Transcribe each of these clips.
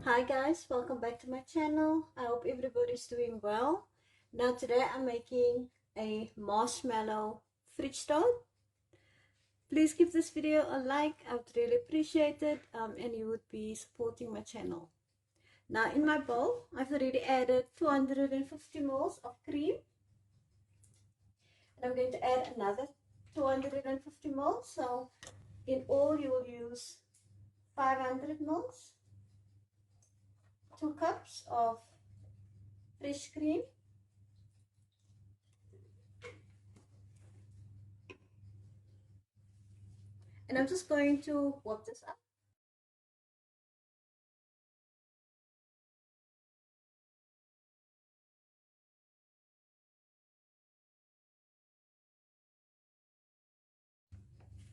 Hi guys, welcome back to my channel. I hope everybody's doing well. Now today I'm making a marshmallow fridge toast. Please give this video a like, I would really appreciate it, and you would be supporting my channel. Now in my bowl, I've already added 250 ml of cream, and I'm going to add another 250 ml. So in all you will use 500 ml, 2 cups of fresh cream. And I'm just going to warm this up.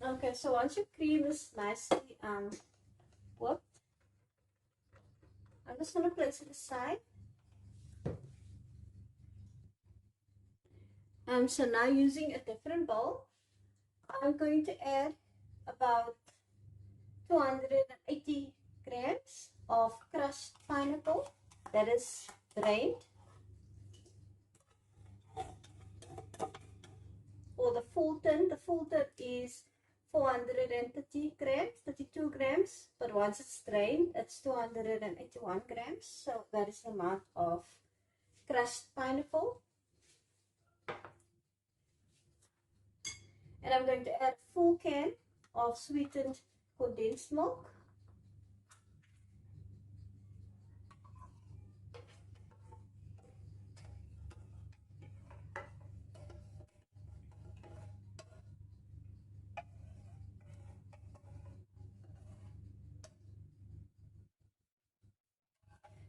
Okay, so once your cream is nicely whipped, I'm just going to place it aside. So now using a different bowl, I'm going to add about 280 grams of crushed pineapple that is drained, or the full tin. The full tin is 430 grams, 32 grams, but once it's drained, it's 281 grams. So that is the amount of crushed pineapple. And I'm going to add a full can of sweetened condensed milk.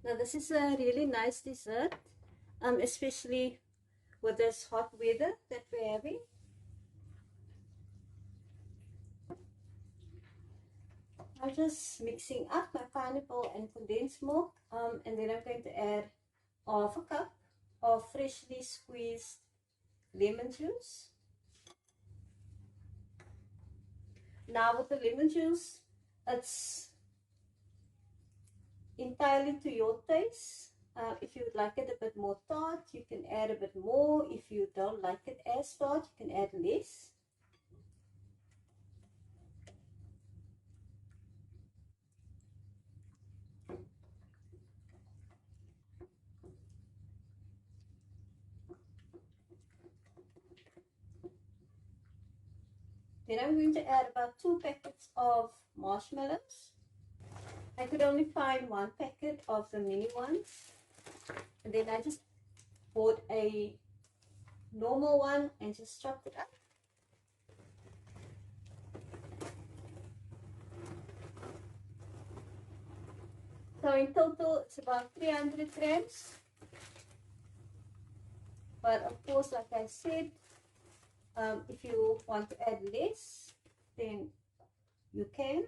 Now this is a really nice dessert, especially with this hot weather that we're having. I'm just mixing up my pineapple and condensed milk, and then I'm going to add half a cup of freshly squeezed lemon juice. Now with the lemon juice, it's entirely to your taste. If you would like it a bit more tart, you can add a bit more. If you don't like it as tart, you can add less. Then I'm going to add about 2 packets of marshmallows. I could only find 1 packet of the mini ones. And then I just bought a normal one and just chopped it up. So in total it's about 300 grams. But of course, like I said, if you want to add less, then you can.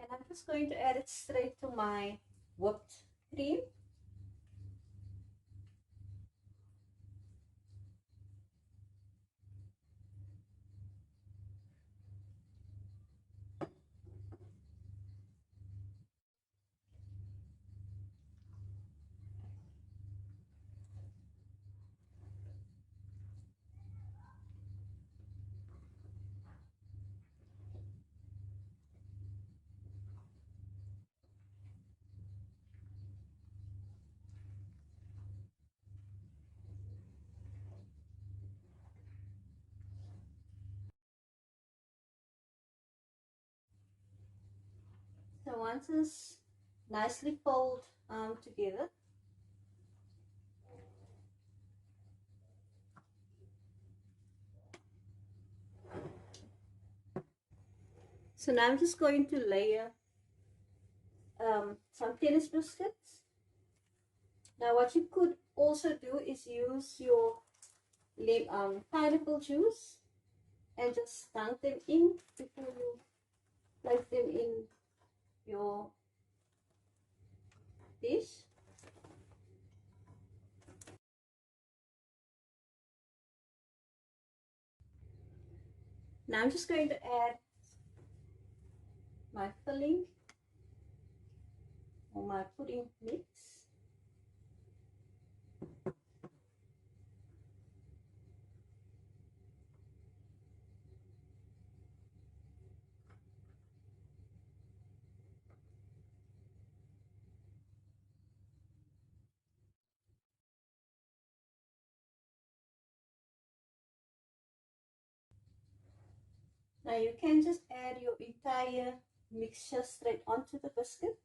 And I'm just going to add it straight to my whipped cream. So once it's nicely pulled together, So now I'm just going to layer some tennis biscuits. Now what you could also do is use your pineapple juice and just dunk them in before you place them in your dish. Now I'm just going to add my filling or my pudding mix. Now you can just add your entire mixture straight onto the biscuit.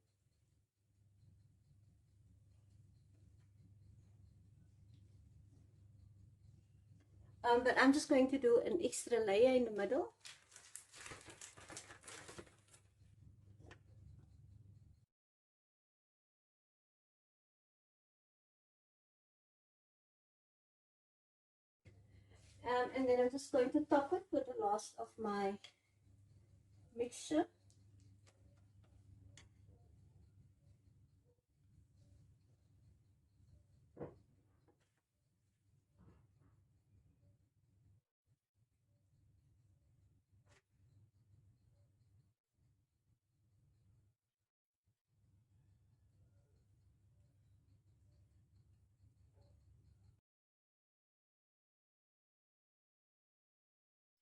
But I'm just going to do an extra layer in the middle. And then I'm just going to top it with the last of my mixture.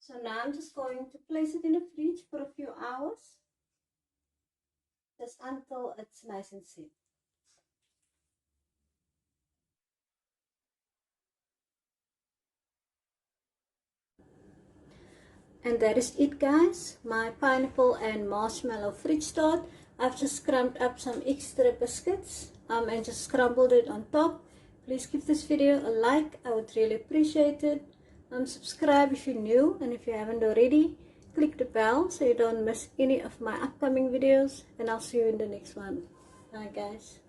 So now I'm just going to place it in the fridge for a few hours, just until it's nice and set. And that is it, guys, my pineapple and marshmallow fridge tart. I've just crumbed up some extra biscuits and just crumbled it on top. Please give this video a like, I would really appreciate it. Subscribe if you're new, and if you haven't already, click the bell so you don't miss any of my upcoming videos, and I'll see you in the next one. Bye guys.